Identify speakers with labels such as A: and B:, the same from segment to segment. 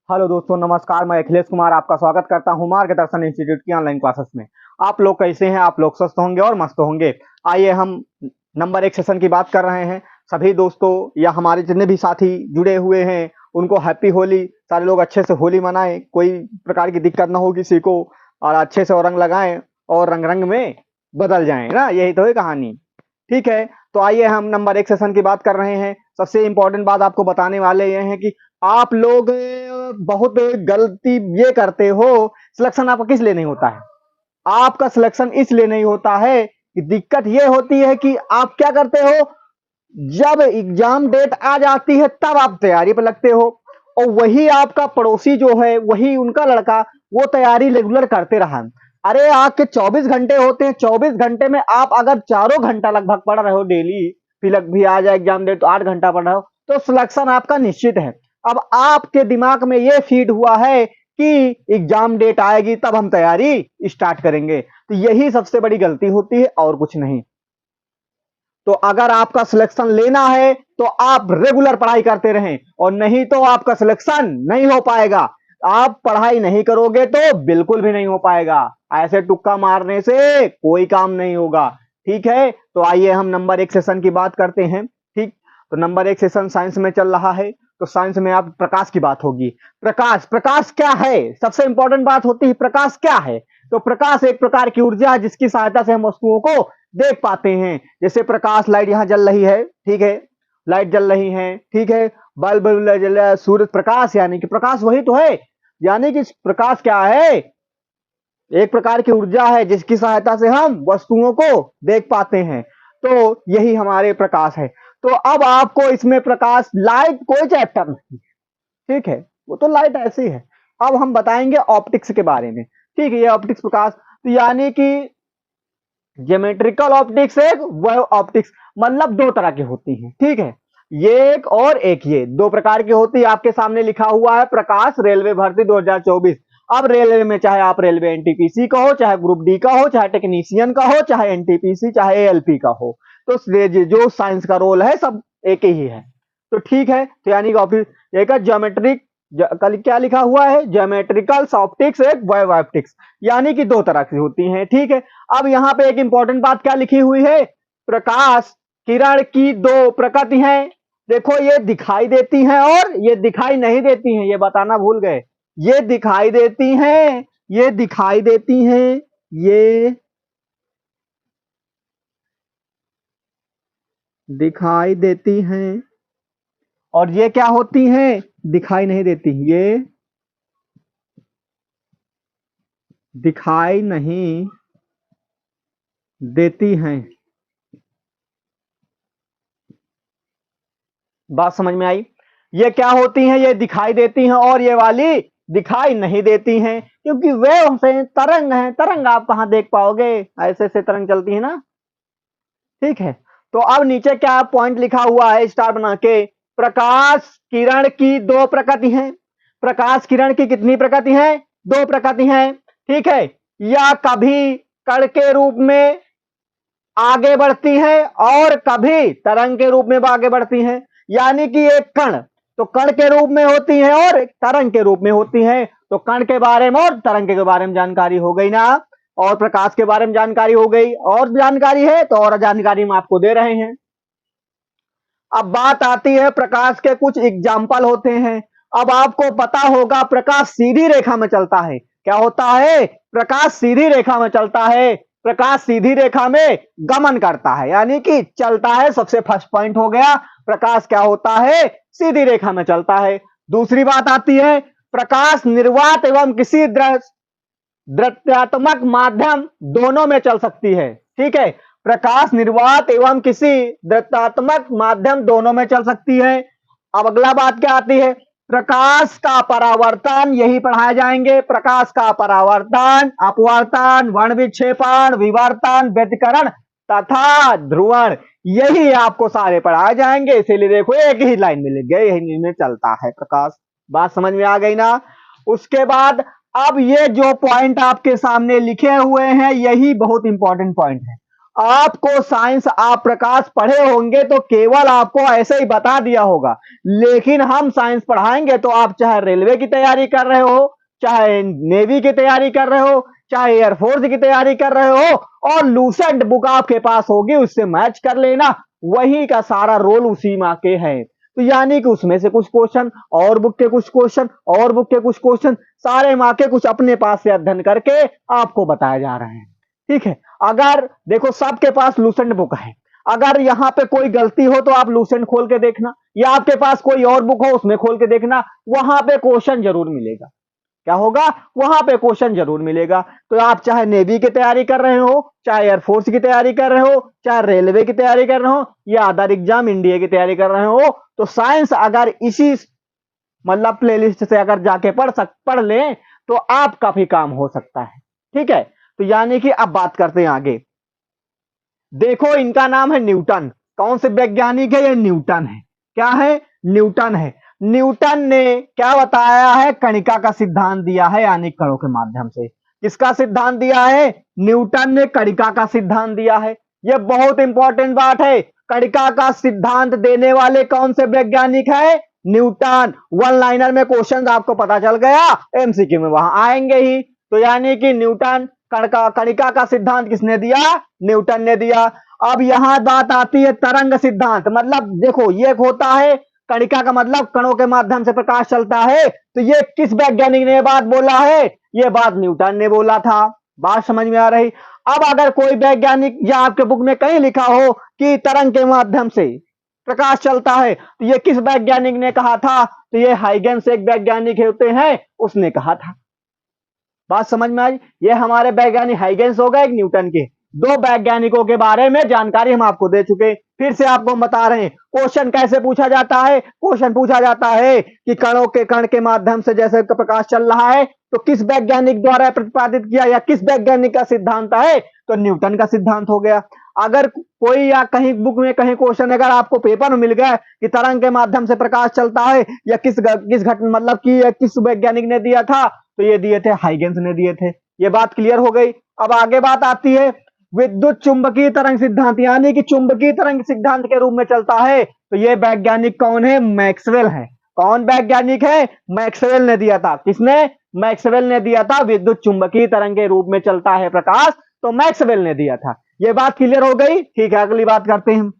A: Hello दोस्तों, नमस्कार। मैं अखिलेश कुमार आपका स्वागत करता हूं मार्गदर्शन इंस्टीट्यूट की ऑनलाइन क्लासेस में। आप लोग कैसे हैं? आप लोग स्वस्थ होंगे और मस्त होंगे। आइए हम नंबर एक सेशन की बात कर रहे हैं। सभी दोस्तों या हमारे जितने भी साथी जुड़े हुए हैं उनको हैप्पी होली। सारे लोग अच्छे से होली मनाएं, कोई प्रकार की दिक्कत ना हो किसी को, और अच्छे से रंग लगाएं और रंग रंग में बदल जाएं ना। यही तो है कहानी। ठीक है, तो आइए हम नंबर एक सेशन की बात कर रहे हैं। सबसे इंपॉर्टेंट बात आपको बताने वाले ये हैं कि आप लोग बहुत गलती ये करते हो। सिलेक्शन आपका किस लिए नहीं होता है? आपका सिलेक्शन इसलिए नहीं होता है कि दिक्कत ये होती है कि आप क्या करते हो, जब एग्जाम डेट आ जाती है तब आप तैयारी पर लगते हो, और वही आपका पड़ोसी जो है, वही उनका लड़का, वो तैयारी रेगुलर करते रहा। अरे आपके 24 घंटे होते हैं, 24 घंटे में आप अगर चारों घंटा लगभग पढ़ रहे हो डेली, तिलक भी आ जाए एग्जाम डेट तो 8 घंटा पढ़ रहे हो, तो सिलेक्शन आपका निश्चित है। अब आपके दिमाग में ये फीड हुआ है कि एग्जाम डेट आएगी तब हम तैयारी स्टार्ट करेंगे, तो यही सबसे बड़ी गलती होती है और कुछ नहीं। तो अगर आपका सिलेक्शन लेना है तो आप रेगुलर पढ़ाई करते रहें, और नहीं तो आपका सिलेक्शन नहीं हो पाएगा। आप पढ़ाई नहीं करोगे तो बिल्कुल भी नहीं हो पाएगा। ऐसे तुक्का मारने से कोई काम नहीं होगा। ठीक है, तो आइए हम नंबर एक सेशन की बात करते हैं। ठीक, तो नंबर एक सेशन साइंस में चल रहा है, तो साइंस में आप प्रकाश की बात होगी। प्रकाश, प्रकाश क्या है? सबसे इंपॉर्टेंट बात होती है प्रकाश क्या है। तो प्रकाश एक प्रकार की ऊर्जा है जिसकी सहायता से हम वस्तुओं को देख पाते हैं। जैसे प्रकाश, लाइट यहाँ जल रही है, ठीक है, लाइट जल रही है, ठीक है, बल्ब जल रहा है, सूर्य प्रकाश, यानी कि प्रकाश वही तो है। यानी कि प्रकाश क्या है? एक प्रकार की ऊर्जा है जिसकी सहायता से हम वस्तुओं को देख पाते हैं। तो यही हमारे प्रकाश है। तो अब आपको इसमें प्रकाश, लाइट कोई चैप्टर नहीं, ठीक है, वो तो लाइट ऐसी है। अब हम बताएंगे ऑप्टिक्स के बारे में। ठीक है, ये ऑप्टिक्स प्रकाश, तो यानी कि ज्योमेट्रिकल ऑप्टिक्स एक, वेव ऑप्टिक्स, मतलब दो तरह की होती हैं। ठीक है, ये एक और एक, ये दो प्रकार की होती है। आपके सामने लिखा हुआ है प्रकाश रेलवे भर्ती 2024। अब रेलवे में चाहे आप रेलवे एनटीपीसी का हो, चाहे ग्रुप डी का हो, चाहे टेक्नीशियन का हो, चाहे एनटीपीसी, चाहे एएलपी का हो, तो जो साइंस का रोल है सब एक ही है। तो ठीक है, तो यानी कि ऑप्टिक्स एक ज्योमेट्रिक, कल क्या लिखा हुआ है, ज्योमेट्रिकल ऑप्टिक्स एक, वेव ऑप्टिक्स, यानी कि दो तरह की होती हैं। ठीक है, अब यहाँ पे एक इंपॉर्टेंट बात क्या लिखी हुई है, प्रकाश किरण की दो प्रकृति हैं। देखो, ये दिखाई देती हैं और ये दिखाई नहीं देती हैं, ये बताना भूल गए। ये दिखाई देती हैं, ये दिखाई देती हैं, ये दिखाई देती हैं, और ये क्या होती हैं? दिखाई नहीं देती। ये दिखाई नहीं देती हैं। बात समझ में आई? ये क्या होती हैं? ये दिखाई देती हैं, और ये वाली दिखाई नहीं देती हैं, क्योंकि वेव से तरंग है। तरंग आप कहां देख पाओगे? ऐसे ऐसे तरंग चलती है ना। ठीक है, तो अब नीचे क्या पॉइंट लिखा हुआ है स्टार बना के, प्रकाश किरण की दो प्रकृति हैं। प्रकाश किरण की कितनी प्रकृति हैं? दो प्रकृति हैं। ठीक है, या कभी कण के रूप में आगे बढ़ती है और कभी तरंग के रूप में आगे बढ़ती हैं। यानी कि एक कण तो कण के रूप में होती है और तरंग के रूप में होती है। तो कण के बारे में और तरंग के बारे में जानकारी हो गई ना, और प्रकाश के बारे में जानकारी हो गई, और जानकारी है तो और जानकारी हम आपको दे रहे हैं। अब बात आती है प्रकाश के कुछ एग्जाम्पल होते हैं। अब आपको पता होगा प्रकाश सीधी रेखा में चलता है। क्या होता है? प्रकाश सीधी रेखा में चलता है। प्रकाश सीधी रेखा में गमन करता है, यानी कि चलता है। सबसे फर्स्ट पॉइंट हो गया, प्रकाश क्या होता है? सीधी रेखा में चलता है। दूसरी बात आती है, प्रकाश निर्वात एवं किसी दृश्यात्मक माध्यम दोनों में चल सकती है। ठीक है, प्रकाश निर्वात एवं किसी दृश्यात्मक माध्यम दोनों में चल सकती है। अब अगला बात क्या आती है, प्रकाश का परावर्तन, यही पढ़ाए जाएंगे। प्रकाश का परावर्तन, अपवर्तन, वर्ण विक्षेपण, विवर्तन, व्यतिकरण तथा ध्रुवण, यही आपको सारे पढ़ाए जाएंगे। इसीलिए देखो एक ही लाइन में लिख गए, यही में चलता है प्रकाश। बात समझ में आ गई ना? उसके बाद अब ये जो पॉइंट आपके सामने लिखे हुए हैं, यही बहुत इंपॉर्टेंट पॉइंट है। आपको साइंस आप प्रकाश पढ़े होंगे तो केवल आपको ऐसे ही बता दिया होगा, लेकिन हम साइंस पढ़ाएंगे तो आप चाहे रेलवे की तैयारी कर रहे हो, चाहे नेवी की तैयारी कर रहे हो, चाहे एयरफोर्स की तैयारी कर रहे हो, और लूसेंट बुक आपके पास होगी, उससे मैच कर लेना, वही का सारा रोल उसी माँ के है। तो यानी कि उसमें से कुछ क्वेश्चन और बुक के कुछ क्वेश्चन और बुक के कुछ क्वेश्चन, सारे माँ के कुछ अपने पास से अध्ययन करके आपको बताए जा रहे हैं। ठीक है, अगर देखो सबके पास लूसेंट बुक है, अगर यहाँ पे कोई गलती हो तो आप लूसेंट खोल के देखना, या आपके पास कोई और बुक हो उसमें खोल के देखना, वहां पे क्वेश्चन जरूर मिलेगा। क्या होगा? वहां पे क्वेश्चन जरूर मिलेगा। तो आप चाहे नेवी की तैयारी कर रहे हो, चाहे एयरफोर्स की तैयारी कर रहे हो, चाहे रेलवे की तैयारी कर रहे हो, या अदर एग्जाम इंडिया की तैयारी कर रहे हो, तो साइंस अगर इसी मतलब प्लेलिस्ट से अगर जाके पढ़ ले तो आपका भी काम हो सकता है। ठीक है, तो यानी कि अब बात करते हैं आगे। देखो इनका नाम है न्यूटन। कौन से वैज्ञानिक है? ये न्यूटन है। क्या है? न्यूटन है। न्यूटन ने क्या बताया है? कणिका का सिद्धांत दिया है, यानी कणों के माध्यम से। किसका सिद्धांत दिया है? न्यूटन ने कणिका का सिद्धांत दिया है। यह बहुत इंपॉर्टेंट बात है। कणिका का सिद्धांत देने वाले कौन से वैज्ञानिक है? न्यूटन। वन लाइनर में क्वेश्चन आपको पता चल गया, एमसीक्यू में वहां आएंगे ही। तो यानी कि न्यूटन, कणिका का सिद्धांत किसने दिया? न्यूटन ने दिया। अब यहां बात आती है तरंग सिद्धांत। मतलब देखो ये होता है कणिका का मतलब कणों के माध्यम से प्रकाश चलता है, तो ये किस वैज्ञानिक ने बात बोला है? ये बात न्यूटन ने बोला था। बात समझ में आ रही? अब अगर कोई वैज्ञानिक या आपके बुक में कहीं लिखा हो कि तरंग के माध्यम से प्रकाश चलता है, तो ये किस वैज्ञानिक ने कहा था? तो ये हाइगेंस एक वैज्ञानिक होते हैं, उसने कहा था। बात समझ में आई? ये हमारे वैज्ञानिक हाइगेंस हो गए, एक न्यूटन के। दो वैज्ञानिकों के बारे में जानकारी हम आपको दे चुके। फिर से आपको हम बता रहे हैं क्वेश्चन कैसे पूछा जाता है। क्वेश्चन पूछा जाता है कि कण के माध्यम से जैसे प्रकाश चल रहा है, तो किस वैज्ञानिक द्वारा प्रतिपादित किया या किस वैज्ञानिक का सिद्धांत है? तो न्यूटन का सिद्धांत हो गया। अगर कोई या कहीं बुक में कहीं क्वेश्चन अगर आपको पेपर में मिल गया कि तरंग के माध्यम से प्रकाश चलता है, या किस घटना मतलब कि किस वैज्ञानिक ने दिया था, तो ये दिए थे हाइगेंस ने दिए थे। ये बात क्लियर हो गई। अब आगे बात आती है विद्युत चुंबकीय तरंग सिद्धांत, यानी कि चुंबकीय तरंग सिद्धांत के रूप में चलता है। तो ये वैज्ञानिक कौन है? मैक्सवेल है। कौन वैज्ञानिक है? मैक्सवेल ने दिया था। किसने? मैक्सवेल ने दिया था। विद्युत चुंबकीय तरंग के रूप में चलता है प्रकाश, तो मैक्सवेल ने दिया था। ये बात क्लियर हो गई। ठीक है, अगली बात करते हैं।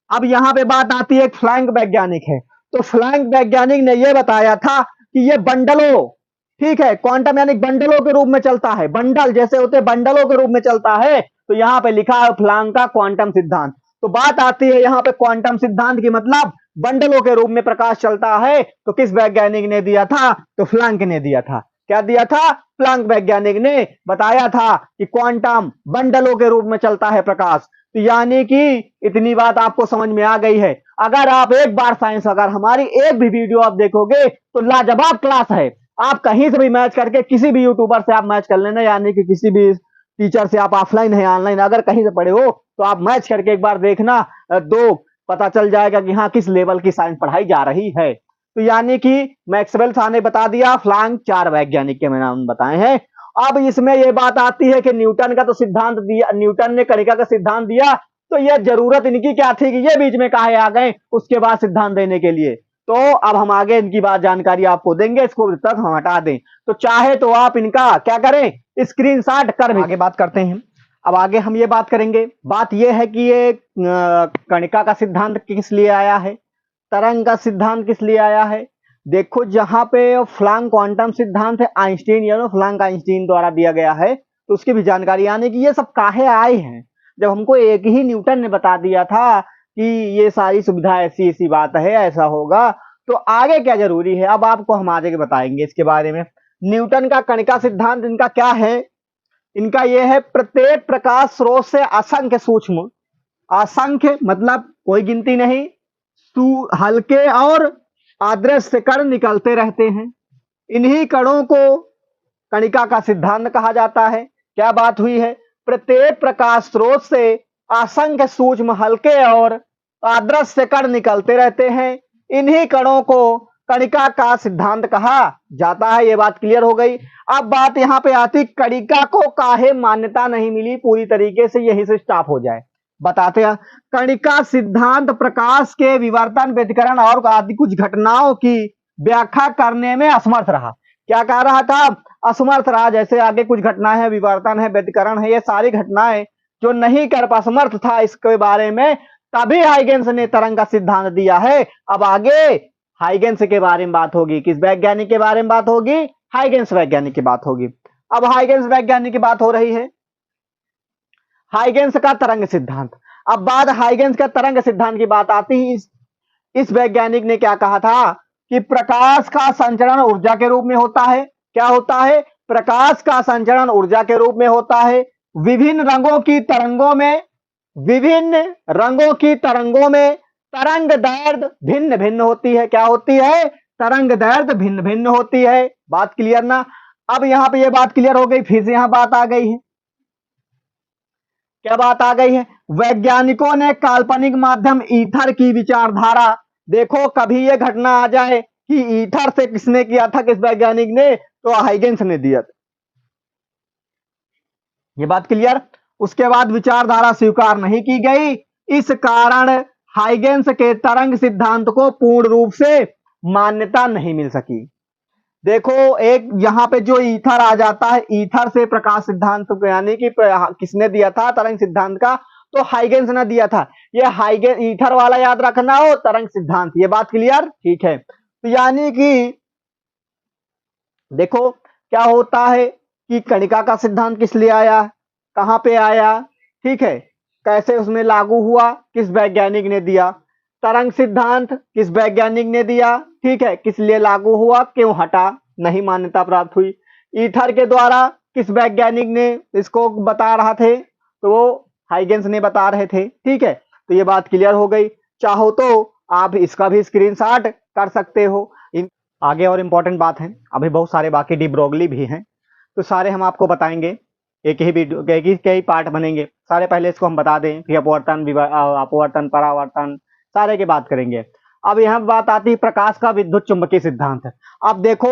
A: अब यहां पे बात आती है, एक फ्लैंक वैज्ञानिक है। तो फ्लैंक वैज्ञानिक ने यह बताया था कि ये बंडलों, ठीक है, क्वांटम यानी बंडलों के रूप में चलता है। बंडल जैसे होते बंडलों के रूप में चलता है। तो यहां पे लिखा है फ्लैंक का क्वांटम सिद्धांत। तो बात आती है यहां पे क्वांटम सिद्धांत की, मतलब बंडलों के रूप में प्रकाश चलता है, तो किस वैज्ञानिक ने दिया था? तो फ्लैंक ने दिया था। क्या दिया था? फ्लैंक वैज्ञानिक ने बताया था कि क्वांटम बंडलों के रूप में चलता है प्रकाश। तो यानी कि इतनी बात आपको समझ में आ गई है। अगर आप एक बार साइंस, अगर हमारी एक भी वीडियो आप देखोगे तो लाजवाब क्लास है। आप कहीं से भी मैच करके किसी भी यूट्यूबर से आप मैच कर लेना, यानी कि किसी भी टीचर से, आप ऑफलाइन है ऑनलाइन अगर कहीं से पढ़े हो तो आप मैच करके एक बार देखना, दो पता चल जाएगा कि हाँ किस लेवल की साइंस पढ़ाई जा रही है। तो यानी कि मैक्सवेल साहब ने बता दिया, फ्लैंक चार वैज्ञानिक के मैंने नाम बताए हैं। अब इसमें यह बात आती है कि न्यूटन का तो सिद्धांत दिया, न्यूटन ने कणिका का सिद्धांत दिया, तो यह जरूरत इनकी क्या थी कि ये बीच में काहे आ गए उसके बाद सिद्धांत देने के लिए। तो अब हम आगे इनकी बात जानकारी आपको देंगे, इसको तक हम हटा दें। तो चाहे तो आप इनका क्या करें, स्क्रीनशॉट कर भी। आगे बात करते हैं। अब आगे हम ये बात करेंगे, बात यह है कि ये कणिका का सिद्धांत किस लिए आया है, तरंग का सिद्धांत किस लिए आया है। देखो जहां पे फ्लैंक क्वांटम सिद्धांत है, आइंस्टीन या फ्लैंक आइंस्टीन द्वारा दिया गया है, तो उसकी भी जानकारी, यानी कि ये सब काहे आए हैं। जब हमको एक ही न्यूटन ने बता दिया था कि ये सारी सुविधा ऐसी ऐसी बात है, ऐसा होगा, तो आगे क्या जरूरी है। अब आपको हम आगे बताएंगे इसके बारे में। न्यूटन का कणिका सिद्धांत इनका क्या है? इनका यह है प्रत्येक प्रकाश स्रोत से असंख्य सूक्ष्म, असंख्य मतलब कोई गिनती नहीं, हल्के और अदृश्य कण निकलते रहते हैं। इन्हीं कणों को कणिका का सिद्धांत कहा जाता है। क्या बात हुई है? प्रत्येक प्रकाश स्रोत से असंख्य सूक्ष्म हल्के और अदृश्य कण निकलते रहते हैं। इन्हीं कणों को कणिका का सिद्धांत कहा जाता है। ये बात क्लियर हो गई। अब बात यहाँ पे आती, कणिका को काहे मान्यता नहीं मिली पूरी तरीके से, यही से स्टॉप हो जाए। बताते हैं, कणिका सिद्धांत प्रकाश के विवर्तन, व्यतिकरण और आदि कुछ घटनाओं की व्याख्या करने में असमर्थ रहा। क्या कह रहा था? असमर्थ रहा। जैसे आगे कुछ घटनाएं हैं, विवर्तन है, व्यतिकरण है, ये सारी घटनाएं जो नहीं कर पा, असमर्थ था इसके बारे में, तभी हाइगेंस ने तरंग का सिद्धांत दिया है। अब आगे हाइगेंस के बारे में बात होगी। किस वैज्ञानिक के बारे में बात होगी? हाइगेंस वैज्ञानिक की बात होगी। अब हाइगेंस वैज्ञानिक की बात हो रही है, हाइगेंस का तरंग सिद्धांत। अब बात हाइगेंस का तरंग सिद्धांत की बात आती है। इस वैज्ञानिक ने क्या कहा था कि प्रकाश का संचरण ऊर्जा के रूप में होता है। क्या होता है? प्रकाश का संचरण ऊर्जा के रूप में होता है। विभिन्न रंगों की तरंगों में, विभिन्न रंगों की तरंगों में तरंग दैर्ध्य भिन्न भिन्न होती है। क्या होती है? तरंग दैर्ध्य भिन्न भिन्न होती है। बात क्लियर ना? अब यहां पे ये बात क्लियर हो गई, फिर से यहां बात आ गई है। क्या बात आ गई है? वैज्ञानिकों ने काल्पनिक माध्यम ईथर की विचारधारा, देखो कभी ये घटना आ जाए कि ईथर से किसने किया था, किस वैज्ञानिक ने? तो हाइगेंस ने दिया था। ये बात क्लियर? उसके बाद विचारधारा स्वीकार नहीं की गई, इस कारण हाइगेंस के तरंग सिद्धांत को पूर्ण रूप से मान्यता नहीं मिल सकी। देखो एक यहाँ पे जो ईथर आ जाता है, ईथर से प्रकाश सिद्धांत यानी कि किसने दिया था तरंग सिद्धांत का? तो हाइगेंस ने दिया था। ये हाइगेंस ईथर वाला याद रखना हो, तरंग सिद्धांत। ये बात क्लियर? ठीक है। तो यानी कि देखो क्या होता है कि कणिका का सिद्धांत किस लिए आया, कहां पे आया, ठीक है, कैसे उसमें लागू हुआ, किस वैज्ञानिक ने दिया। तरंग सिद्धांत किस वैज्ञानिक ने दिया, ठीक है, किस लिए लागू हुआ, क्यों हटा, नहीं मान्यता प्राप्त हुई। ईथर के द्वारा किस वैज्ञानिक ने इसको बता रहा थे, तो वो हाइगेंस ने बता रहे थे। ठीक है, तो ये बात क्लियर हो गई। चाहो तो आप इसका भी स्क्रीनशॉट कर सकते हो। आगे और इम्पोर्टेंट बात है, अभी बहुत सारे बाकी डी ब्रोगली भी हैं, तो सारे हम आपको बताएंगे। एक ही वीडियो, एक ही पार्ट बनेंगे सारे। पहले इसको हम बता दें, फिर अपवर्तन, अपवर्तन, परावर्तन, सारे की बात करेंगे। अब यहाँ बात आती है प्रकाश का विद्युत चुंबकीय सिद्धांत। अब देखो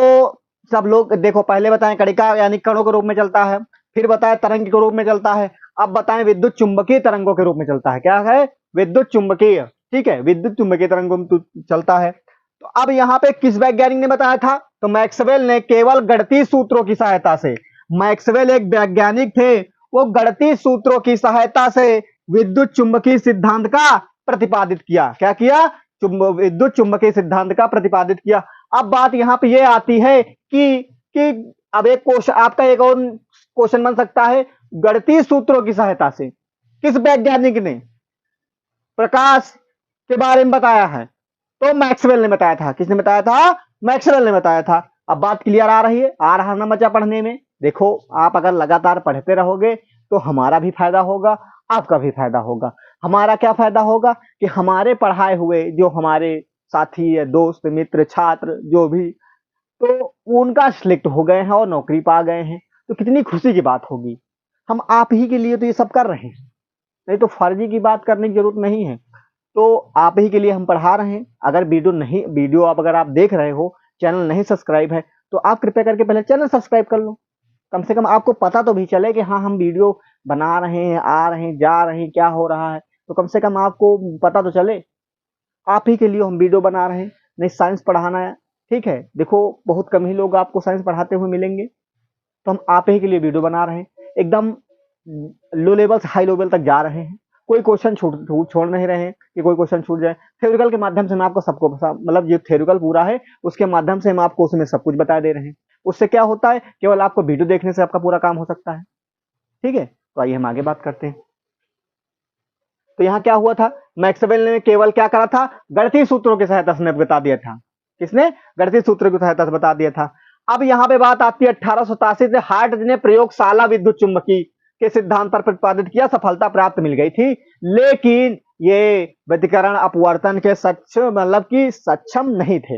A: सब लोग देखो, पहले बताएं कणिका यानी कणों के रूप में चलता है, फिर बताएं तरंग के रूप में चलता है, अब बताएं विद्युत चुंबकीय तरंगों के रूप में चलता है। क्या है? विद्युत चुंबकीय। ठीक है, विद्युत चुंबकीय तरंगों में चलता है। तो अब यहाँ पे किस वैज्ञानिक ने बताया था? तो मैक्सवेल ने, केवल गणितीय सूत्रों की सहायता से। मैक्सवेल एक वैज्ञानिक थे, वो गणितीय सूत्रों की सहायता से विद्युत चुंबकीय सिद्धांत का प्रतिपादित किया। क्या किया? विद्युत चुंबकीय सिद्धांत का प्रतिपादित किया। अब बात यहाँ पे ये आती है कि अब एक क्वेश्चन आपका, एक और क्वेश्चन बन सकता है, गणितीय सूत्रों की सहायता से किस वैज्ञानिक ने प्रकाश के बारे में बताया है? तो मैक्सवेल ने बताया था। किसने बताया था? मैक्सवेल ने बताया था। अब बात क्लियर आ रही है, आ रहा ना मजा पढ़ने में? देखो आप अगर लगातार पढ़ते रहोगे तो हमारा भी फायदा होगा, आपका भी फायदा होगा। हमारा क्या फायदा होगा कि हमारे पढ़ाए हुए जो हमारे साथी है, दोस्त, मित्र, छात्र जो भी, तो उनका सिलेक्ट हो गए हैं और नौकरी पा गए हैं, तो कितनी खुशी की बात होगी। हम आप ही के लिए तो ये सब कर रहे हैं, नहीं तो फर्जी की बात करने की जरूरत नहीं है। तो आप ही के लिए हम पढ़ा रहे हैं। अगर वीडियो आप अगर आप देख रहे हो, चैनल नहीं सब्सक्राइब है, तो आप कृपया करके पहले चैनल सब्सक्राइब कर लो। कम से कम आपको पता तो भी चले कि हाँ हम वीडियो बना रहे हैं, आ रहे हैं, जा रहे हैं, क्या हो रहा है, तो कम से कम आपको पता तो चले। आप ही के लिए हम वीडियो बना रहे हैं, नहीं साइंस पढ़ाना है। ठीक है, देखो बहुत कम ही लोग आपको साइंस पढ़ाते हुए मिलेंगे, तो हम आप ही के लिए वीडियो बना रहे हैं। एकदम लो लेवल से हाई लेवल तक जा रहे हैं। कोई क्वेश्चन छोड़ नहीं रहे हैं कि कोई क्वेश्चन छूट जाए। थ्योरिकल के माध्यम से हम आपको सबको, मतलब जो थ्योरिकल पूरा है उसके माध्यम से हम आपको उसमें सब कुछ बता दे रहे हैं। उससे क्या होता है, केवल आपको वीडियो देखने से आपका पूरा काम हो सकता है। ठीक है, तो आइए हम आगे बात करते हैं। तो यहाँ क्या हुआ था, मैक्सवेल ने केवल क्या करा था, गणितीय सूत्रों की सहायता से बता दिया था। किसने? गणितीय सूत्रों की सहायता से बता दिया था। अब यहाँ पे बात आती है 1887 से हार्ट्ज ने प्रयोगशाला विद्युत चुंबकीय के सिद्धांत पर प्रतिपादित किया, सफलता प्राप्त मिल गई थी, लेकिन ये व्यतिकरण अपवर्तन के सक्षम नहीं थे।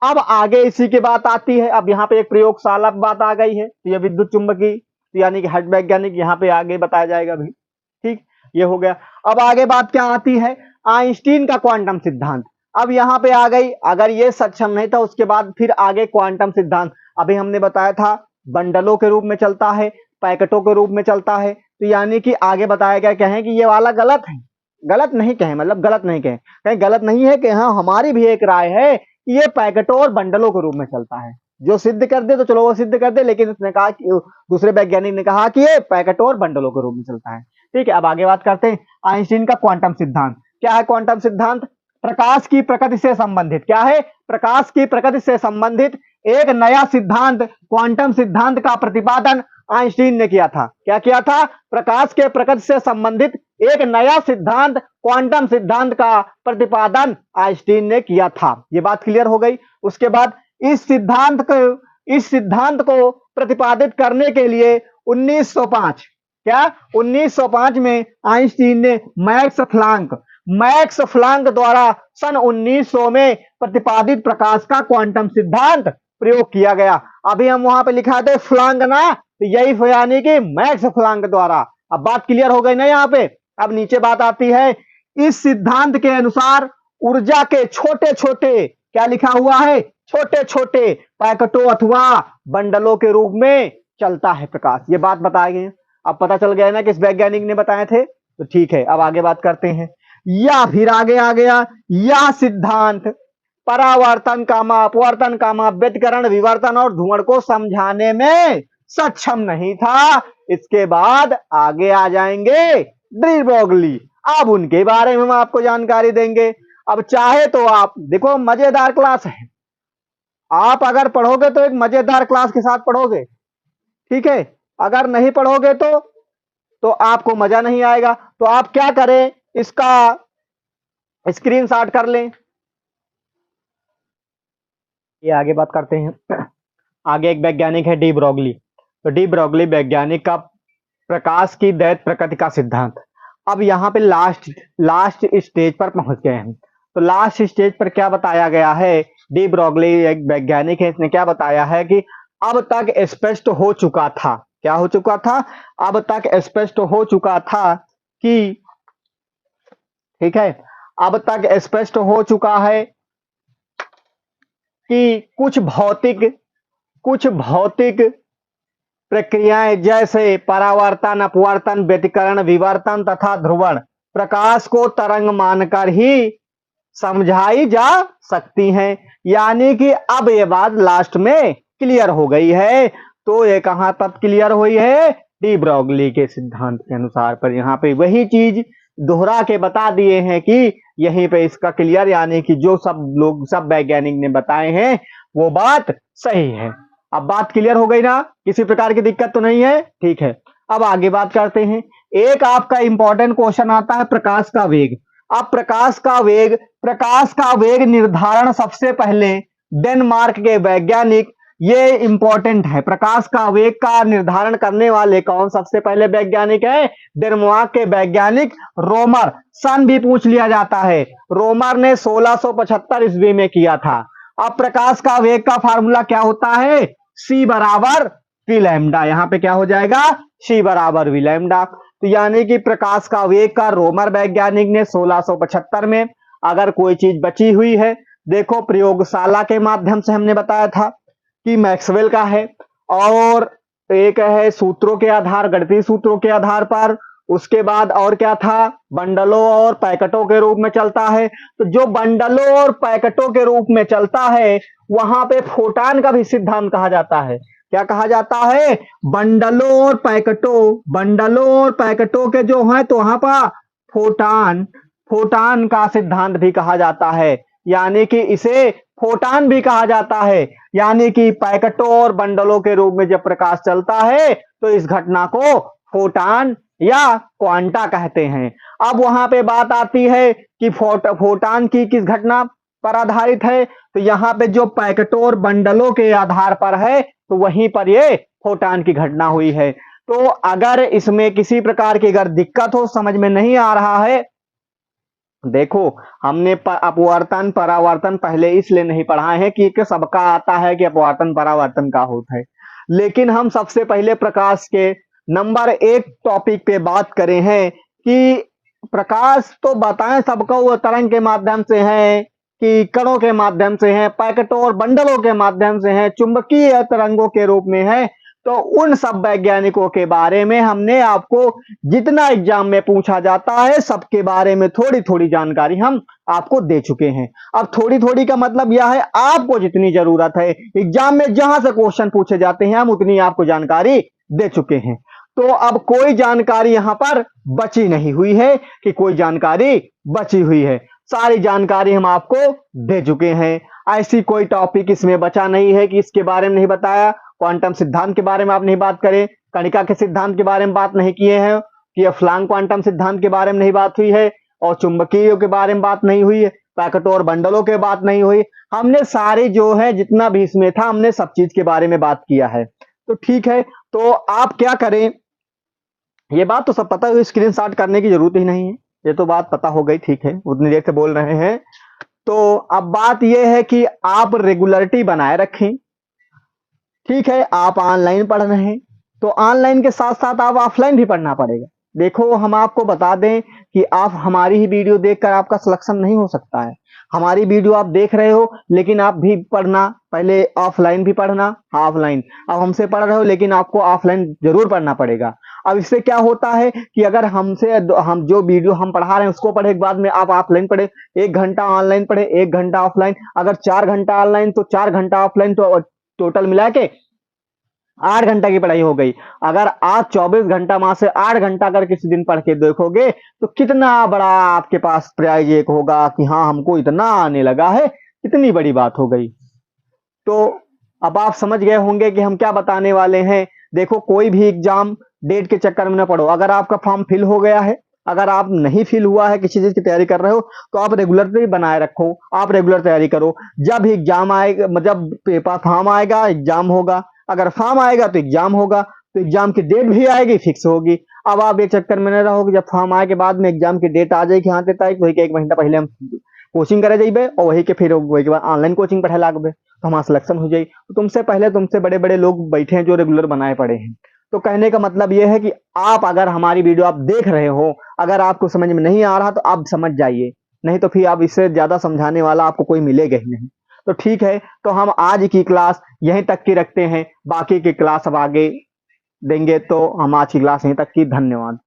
A: अब आगे इसी की बात आती है। अब यहाँ पे एक प्रयोगशाला बात आ गई है, तो ये विद्युत चुंबकीय, तो यानी कि हर्ट्ज वैज्ञानिक यहाँ पे आगे बताया जाएगा भी। ठीक, ये हो गया। अब आगे बात क्या आती है, आइंस्टीन का क्वांटम सिद्धांत। अब यहाँ पे आ गई, अगर ये सक्षम नहीं था उसके बाद फिर आगे क्वांटम सिद्धांत। अभी हमने बताया था बंडलों के रूप में चलता है, पैकेटों के रूप में चलता है, तो यानी कि आगे बताया गया कहें कि ये वाला गलत है, गलत नहीं कहें, मतलब गलत नहीं कहें, कहीं गलत नहीं है कि हाँ हमारी भी एक राय है कि ये पैकेटों और बंडलों के रूप में चलता है। जो सिद्ध कर दे तो चलो वो सिद्ध कर दे, लेकिन उसने कहा कि दूसरे वैज्ञानिक ने कहा कि ये पैकेटों और बंडलों के रूप में चलता है। ठीक है, अब आगे बात करते हैं आइंस्टीन का क्वांटम सिद्धांत। क्या है क्वांटम सिद्धांत? प्रकाश की प्रकृति से संबंधित, क्या है? प्रकाश की प्रकृति से संबंधित एक नया सिद्धांत क्वांटम सिद्धांत का प्रतिपादन आइंस्टीन ने किया था। क्या किया था? प्रकाश के प्रकृति से संबंधित एक नया सिद्धांत क्वांटम सिद्धांत का प्रतिपादन आइंस्टीन ने किया था। ये बात क्लियर हो गई। उसके बाद इस सिद्धांत को प्रतिपादित करने के लिए 1905 क्या 1905 में आइंस्टीन ने मैक्स प्लांक द्वारा सन 1900 में प्रतिपादित प्रकाश का क्वांटम सिद्धांत प्रयोग किया गया। अभी हम वहां पे लिखा थे प्लांक ना, तो यही यानी कि मैक्स प्लांक द्वारा। अब बात क्लियर हो गई ना यहाँ पे। अब नीचे बात आती है, इस सिद्धांत के अनुसार ऊर्जा के छोटे छोटे, क्या लिखा हुआ है? छोटे छोटे पैकेटों अथवा बंडलों के रूप में चलता है प्रकाश। ये बात बताई गई। अब पता चल गया ना किस वैज्ञानिक ने बताए थे, तो ठीक है अब आगे बात करते हैं। या फिर आगे आ गया, यह सिद्धांत परावर्तन अपवर्तन व्यतिकरण विवर्तन और धूमर को समझाने में सक्षम नहीं था। इसके बाद आगे आ जाएंगे डी ब्रोगली। अब उनके बारे में हम आपको जानकारी देंगे। अब चाहे तो आप देखो, मजेदार क्लास है, आप अगर पढ़ोगे तो एक मजेदार क्लास के साथ पढ़ोगे, ठीक है। अगर नहीं पढ़ोगे तो आपको मजा नहीं आएगा। तो आप क्या करें, इसका स्क्रीनशॉट कर लें। ये आगे बात करते हैं। आगे एक वैज्ञानिक है डी ब्रोगली। तो डी ब्रोगली वैज्ञानिक का प्रकाश की दैत्य प्रकृति का सिद्धांत। अब यहाँ पे लास्ट स्टेज पर पहुंच गए हैं। तो लास्ट स्टेज पर क्या बताया गया है? डी ब्रोगली एक वैज्ञानिक है, इसने क्या बताया है कि अब तक स्पष्ट हो चुका था। क्या हो चुका था? अब तक स्पष्ट हो चुका था कि, ठीक है, अब तक स्पष्ट हो चुका है कि कुछ भौतिक प्रक्रियाएं जैसे परावर्तन, अपवर्तन, व्यतिकरण, विवर्तन तथा ध्रुवण प्रकाश को तरंग मानकर ही समझाई जा सकती हैं। यानी कि अब ये बात लास्ट में क्लियर हो गई है। तो ये कहां तक क्लियर हुई है? डी ब्रोगली के सिद्धांत के अनुसार। पर यहाँ पे वही चीज दोहरा के बता दिए हैं कि यहीं पे इसका क्लियर, यानी कि जो सब वैज्ञानिक ने बताए हैं वो बात सही है। अब बात क्लियर हो गई ना, किसी प्रकार की दिक्कत तो नहीं है? ठीक है, अब आगे बात करते हैं। एक आपका इंपॉर्टेंट क्वेश्चन आता है प्रकाश का वेग। अब प्रकाश का वेग निर्धारण सबसे पहले डेनमार्क के वैज्ञानिक, ये इंपॉर्टेंट है, प्रकाश का वेग का निर्धारण करने वाले कौन सबसे पहले वैज्ञानिक है? डेनमार्क के वैज्ञानिक रोमर। सन भी पूछ लिया जाता है। रोमर ने 1675 ईस्वी में किया था। अब प्रकाश का वेग का फार्मूला क्या होता है? C बराबर वी लैम्डा। यहाँ पे क्या हो जाएगा? C बराबर वी लैम्डा। तो यानी कि प्रकाश का वेग का रोमर वैज्ञानिक ने 1675 में। अगर कोई चीज बची हुई है, देखो प्रयोगशाला के माध्यम से हमने बताया था कि मैक्सवेल का है, और एक है सूत्रों के आधार, गणितीय सूत्रों के आधार पर। उसके बाद और क्या था? बंडलों और पैकेटों के रूप में चलता है। तो जो बंडलों और पैकेटों के रूप में चलता है वहां पे फोटान का भी सिद्धांत कहा जाता है। क्या कहा जाता है? बंडलों और पैकेटों के जो है, तो वहां पर फोटान का सिद्धांत भी कहा जाता है। यानी कि इसे फोटान भी कहा जाता है। यानी कि पैकेटों और बंडलों के रूप में जब प्रकाश चलता है तो इस घटना को फोटान या क्वांटा कहते हैं। अब वहां पे बात आती है कि फोटान की किस घटना पर आधारित है? तो यहाँ पे जो पैकेटों और बंडलों के आधार पर है, तो वहीं पर ये फोटान की घटना हुई है। तो अगर इसमें किसी प्रकार की अगर दिक्कत हो, समझ में नहीं आ रहा है, देखो हमने अपवर्तन परावर्तन पहले इसलिए नहीं पढ़ा है कि सबका आता है कि अपवर्तन परावर्तन का होता है, लेकिन हम सबसे पहले प्रकाश के नंबर 1 टॉपिक पे बात करें हैं कि प्रकाश तो बताएं सबको वो तरंग के माध्यम से है, कि कणों के माध्यम से है, पैकेटों और बंडलों के माध्यम से है, चुंबकीय तरंगों के रूप में है। तो उन सब वैज्ञानिकों के बारे में हमने आपको जितना एग्जाम में पूछा जाता है सबके बारे में थोड़ी थोड़ी जानकारी हम आपको दे चुके हैं। अब थोड़ी थोड़ी का मतलब यह है आपको जितनी जरूरत है एग्जाम में जहां से क्वेश्चन पूछे जाते हैं हम उतनी आपको जानकारी दे चुके हैं। तो अब कोई जानकारी यहां पर बची नहीं हुई है कि कोई जानकारी बची हुई है, सारी जानकारी हम आपको दे चुके हैं। ऐसी कोई टॉपिक इसमें बचा नहीं है कि इसके बारे में नहीं बताया। क्वांटम सिद्धांत के बारे में आप नहीं बात करें, कणिका के सिद्धांत के बारे में बात नहीं किए हैं, कि फ्लांग क्वांटम सिद्धांत के बारे में नहीं बात हुई है, और चुंबकीय के बारे में बात नहीं हुई है, पैकेटों और बंडलों के बात नहीं हुई। हमने सारे जो है जितना भी इसमें था हमने सब चीज के बारे में बात किया है। तो ठीक है, तो आप क्या करें, ये बात तो सब पता है, स्क्रीनशॉट करने की जरूरत ही नहीं है, ये तो बात पता हो गई। ठीक है, उतनी देर से बोल रहे हैं। तो अब बात यह है कि आप रेगुलरिटी बनाए रखें। ठीक है, आप ऑनलाइन पढ़ रहे हैं तो ऑनलाइन के साथ साथ आप ऑफलाइन भी पढ़ना पड़ेगा। देखो, हम आपको बता दें कि आप हमारी ही वीडियो देखकर आपका सिलेक्शन नहीं हो सकता है। हमारी वीडियो आप देख रहे हो लेकिन आप भी पढ़ना, पहले ऑफलाइन भी पढ़ना, ऑफलाइन। अब हमसे पढ़ रहे हो लेकिन आपको ऑफलाइन जरूर पढ़ना पड़ेगा। अब इससे क्या होता है कि अगर हम जो वीडियो हम पढ़ा रहे हैं उसको पढ़े के बाद में आप ऑफलाइन पढ़े, 1 घंटा ऑनलाइन पढ़े, 1 घंटा ऑफलाइन, अगर 4 घंटा ऑनलाइन तो 4 घंटा ऑफलाइन, तो टोटल मिला के 8 घंटा की पढ़ाई हो गई। अगर आज 24 घंटा वहां से 8 घंटा अगर किसी दिन पढ़ के देखोगे तो कितना बड़ा आपके पास प्राइज एक होगा कि हाँ हमको इतना आने लगा है, कितनी बड़ी बात हो गई। तो अब आप समझ गए होंगे कि हम क्या बताने वाले हैं। देखो, कोई भी एग्जाम डेट के चक्कर में ना पड़ो। अगर आपका फॉर्म फिल हो गया है, अगर आप नहीं फिल हुआ है, किसी चीज की तैयारी कर रहे हो, तो आप रेगुलर बनाए रखो, आप रेगुलर तैयारी करो। जब भी एग्जाम आएगा, जब पेपर फॉर्म आएगा एग्जाम होगा, अगर फॉर्म आएगा तो एग्जाम होगा, तो एग्जाम की डेट भी आएगी, फिक्स होगी। अब आप एक चक्कर में न रहोगे, जब फॉर्म आए के बाद में एग्जाम की डेट आ जाएगी, हाँ देता है, वही के 1 महीना पहले हम कोचिंग करे जाइबे और वही के फिर वही के बाद ऑनलाइन कोचिंग पढ़े लागबे, तो हमारा सिलेक्शन हो जाए। तो तुमसे पहले तुमसे बड़े बड़े लोग बैठे हैं जो रेगुलर बनाए पड़े हैं। तो कहने का मतलब यह है कि आप अगर हमारी वीडियो आप देख रहे हो, अगर आपको समझ में नहीं आ रहा तो आप समझ जाइए, नहीं तो फिर आप इससे ज्यादा समझाने वाला आपको कोई मिलेगा ही नहीं। तो ठीक है, तो हम आज की क्लास यहीं तक की रखते हैं, बाकी की क्लास अब आगे देंगे। तो हम आज की क्लास यहीं तक की, धन्यवाद।